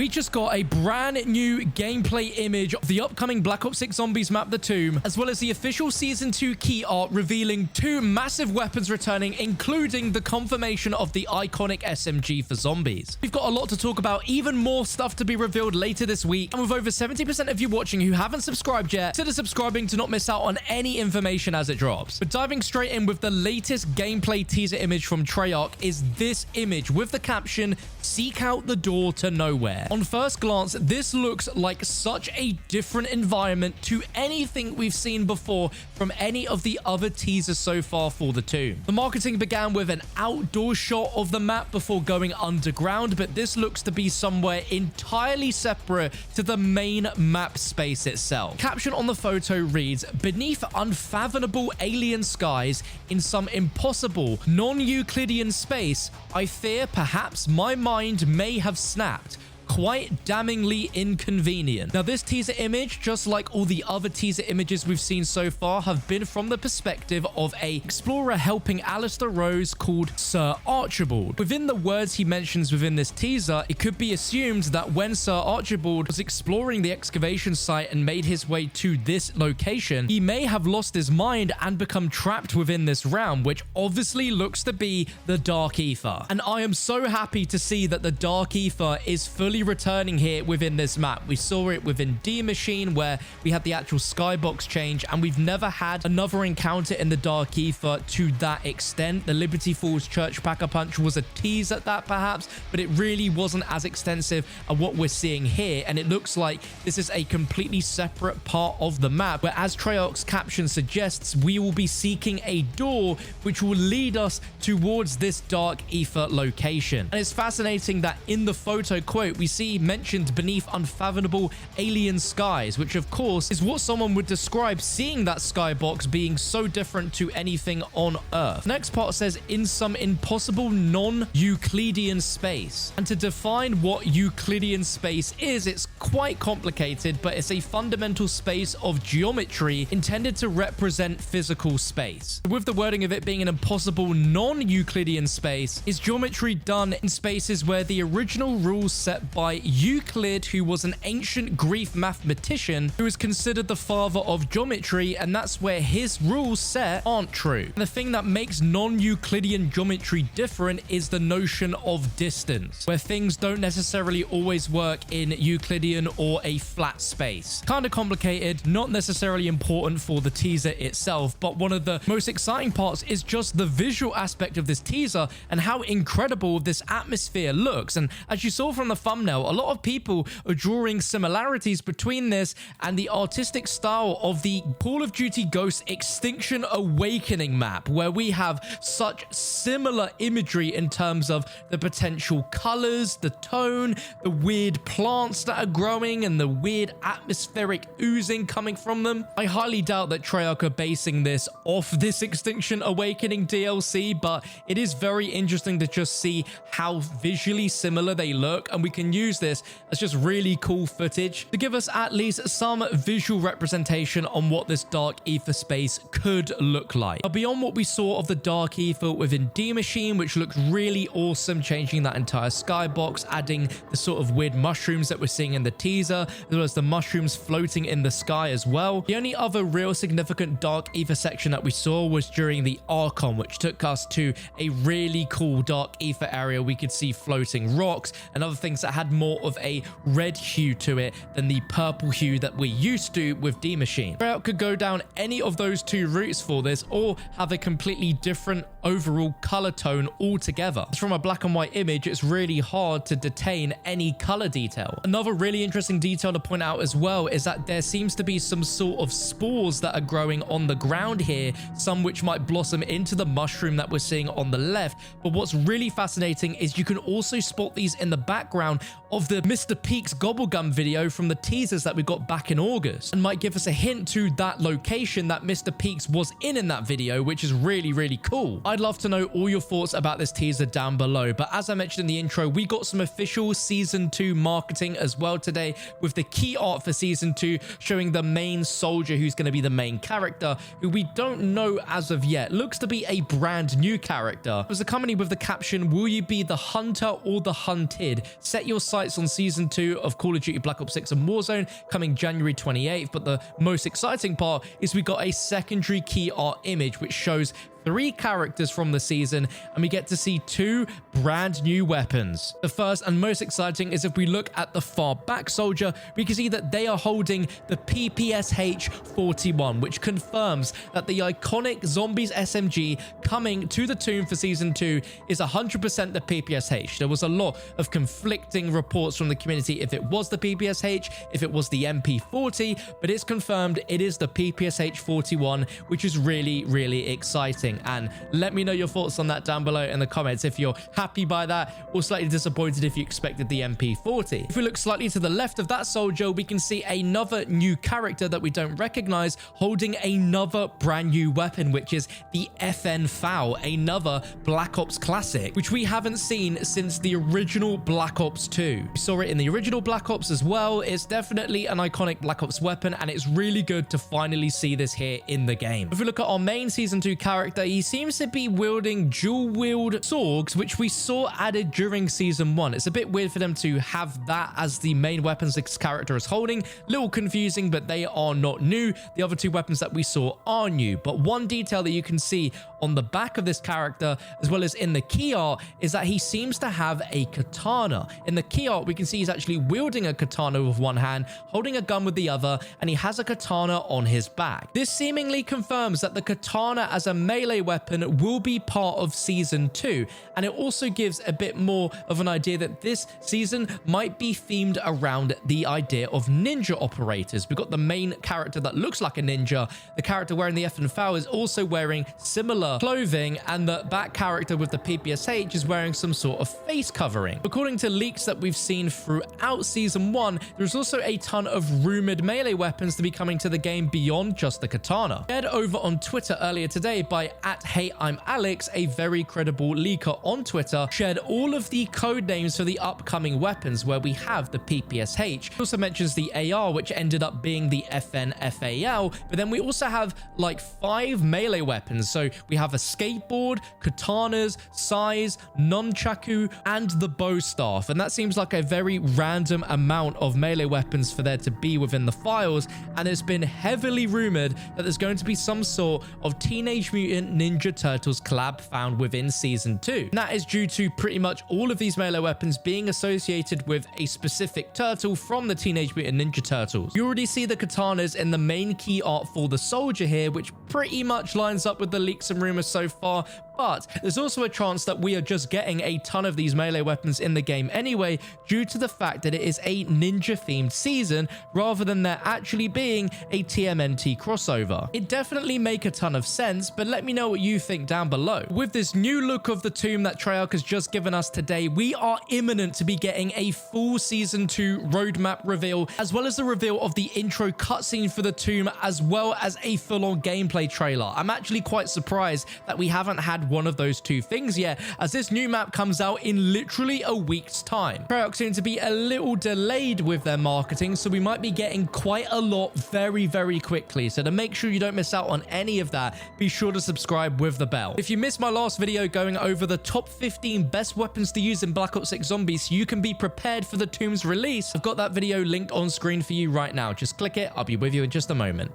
we just got a brand new gameplay image of the upcoming Black Ops 6 Zombies map, The Tomb, as well as the official Season 2 key art revealing 2 massive weapons returning, including the confirmation of the iconic SMG for zombies. We've got a lot to talk about, even more stuff to be revealed later this week, and with over 70% of you watching who haven't subscribed yet, consider subscribing to not miss out on any information as it drops. But diving straight in with the latest gameplay teaser image from Treyarch is this image with the caption, "Seek out the door to nowhere." On first glance, this looks like such a different environment to anything we've seen before from any of the other teasers so far for the Tomb. The marketing began with an outdoor shot of the map before going underground, but this looks to be somewhere entirely separate to the main map space itself. Caption on the photo reads, "Beneath unfathomable alien skies in some impossible non-Euclidean space, I fear perhaps my mind may have snapped. Quite damningly inconvenient." Now, this teaser image, just like all the other teaser images we've seen so far, have been from the perspective of an explorer helping Alistair Rose called Sir Archibald. Within the words he mentions within this teaser, it could be assumed that when Sir Archibald was exploring the excavation site and made his way to this location, he may have lost his mind and become trapped within this realm, which obviously looks to be the Dark Aether. And I am so happy to see that the Dark Aether is fully returning here within this map. We saw it within D Machine, where we had the actual skybox change, and we've never had another encounter in the Dark Aether to that extent. The Liberty Falls Church Pack-a-Punch was a tease at that perhaps, but it really wasn't as extensive as what we're seeing here, and it looks like this is a completely separate part of the map, where, as Treyarch's caption suggests, we will be seeking a door which will lead us towards this Dark Aether location. And it's fascinating that in the photo quote, we see mentioned beneath unfathomable alien skies, which of course is what someone would describe seeing that skybox being so different to anything on Earth. Next part says, "in some impossible non-Euclidean space." And to define what Euclidean space is, it's quite complicated, but it's a fundamental space of geometry intended to represent physical space. With the wording of it being an impossible non-Euclidean space, is geometry done in spaces where the original rules set by Euclid, who was an ancient Greek mathematician who is considered the father of geometry, and that's where his rules set aren't true. And the thing that makes non-Euclidean geometry different is the notion of distance, where things don't necessarily always work in Euclidean or a flat space. Kind of complicated, not necessarily important for the teaser itself, but one of the most exciting parts is just the visual aspect of this teaser and how incredible this atmosphere looks. And as you saw from the thumbnail, a lot of people are drawing similarities between this and the artistic style of the Call of Duty Ghosts Extinction Awakening map, where we have such similar imagery in terms of the potential colors, the tone, the weird plants that are growing, and the weird atmospheric oozing coming from them. I highly doubt that Treyarch are basing this off this Extinction Awakening DLC, but it is very interesting to just see how visually similar they look, and we can use this as just really cool footage to give us at least some visual representation on what this Dark Aether space could look like. Now, beyond what we saw of the Dark Aether within D Machine, which looked really awesome, changing that entire skybox, adding the sort of weird mushrooms that we're seeing in the teaser, as well as the mushrooms floating in the sky as well. The only other real significant Dark Aether section that we saw was during the Archon, which took us to a really cool Dark Aether area. We could see floating rocks and other things that had more of a red hue to it than the purple hue that we're used to with D Machine. Treyarch could go down any of those two routes for this, or have a completely different overall color tone altogether. From a black and white image, it's really hard to detain any color detail. Another really interesting detail to point out as well is that there seems to be some sort of spores that are growing on the ground here, some which might blossom into the mushroom that we're seeing on the left. But what's really fascinating is you can also spot these in the background of the Mr. Peaks Gobblegum video from the teasers that we got back in August, and might give us a hint to that location that Mr. Peaks was in that video, which is really, really cool. I'd love to know all your thoughts about this teaser down below, but as I mentioned in the intro, we got some official Season 2 marketing as well today, with the key art for Season 2 showing the main soldier who's going to be the main character, who we don't know as of yet. Looks to be a brand new character. There's a company with the caption, "Will you be the hunter or the hunted? Set your sights on Season 2 of Call of Duty Black Ops 6 and Warzone coming January 28th, but the most exciting part is we got a secondary key art image which shows 3 characters from the season, and we get to see 2 brand new weapons. The first and most exciting is if we look at the far back soldier, we can see that they are holding the PPSH-41, which confirms that the iconic Zombies SMG coming to the tomb for Season 2 is 100% the PPSH. There was a lot of conflicting reports from the community if it was the PPSH, if it was the MP40, but it's confirmed it is the PPSH-41, which is really, really exciting. And let me know your thoughts on that down below in the comments, if you're happy by that or slightly disappointed if you expected the MP40. If we look slightly to the left of that soldier, we can see another new character that we don't recognize holding another brand new weapon, which is the FN FAL, another Black Ops classic, which we haven't seen since the original Black Ops 2. We saw it in the original Black Ops as well. It's definitely an iconic Black Ops weapon, and it's really good to finally see this here in the game. If we look at our main Season 2 character, he seems to be wielding dual-wield swords, which we saw added during Season 1. It's a bit weird for them to have that as the main weapons this character is holding. Little confusing, but they are not new. The other 2 weapons that we saw are new. But one detail that you can see on the back of this character, as well as in the key art, is that he seems to have a katana. In the key art, we can see he's actually wielding a katana with one hand, holding a gun with the other, and he has a katana on his back. This seemingly confirms that the katana as a melee weapon will be part of Season 2, and it also gives a bit more of an idea that this season might be themed around the idea of ninja operators. We've got the main character that looks like a ninja. The character wearing the FN FAL is also wearing similar clothing, and the back character with the PPSH is wearing some sort of face covering. According to leaks that we've seen throughout Season 1, there's also a ton of rumored melee weapons to be coming to the game beyond just the katana. Shared over on Twitter earlier today by @HeyI'mAlex, a very credible leaker on Twitter, shared all of the code names for the upcoming weapons, where we have the PPSH. He also mentions the AR, which ended up being the FN FAL, but then we also have like 5 melee weapons. So we have a skateboard, katanas, sais, nunchaku, and the bow staff, and that seems like a very random amount of melee weapons for there to be within the files. And it's been heavily rumored that there's going to be some sort of Teenage Mutant Ninja Turtles collab found within Season 2. And that is due to pretty much all of these melee weapons being associated with a specific turtle from the Teenage Mutant Ninja Turtles. You already see the katanas in the main key art for the soldier here, which pretty much lines up with the leaks and rumors so far, but there's also a chance that we are just getting a ton of these melee weapons in the game anyway, due to the fact that it is a ninja themed season rather than there actually being a TMNT crossover. It definitely make a ton of sense, but let me know what you think down below. With this new look of the tomb that Treyarch has just given us today, we are imminent to be getting a full Season 2 roadmap reveal, as well as the reveal of the intro cutscene for the tomb, as well as a full-on gameplay trailer. I'm actually quite surprised that we haven't had one of those 2 things yet, as this new map comes out in literally a week's time. Treyarch seem to be a little delayed with their marketing, so we might be getting quite a lot very, very quickly. So to make sure you don't miss out on any of that, be sure to subscribe with the bell. If you missed my last video going over the top 15 best weapons to use in Black Ops 6 Zombies so you can be prepared for the tomb's release, I've got that video linked on screen for you right now. Just click it. I'll be with you in just a moment.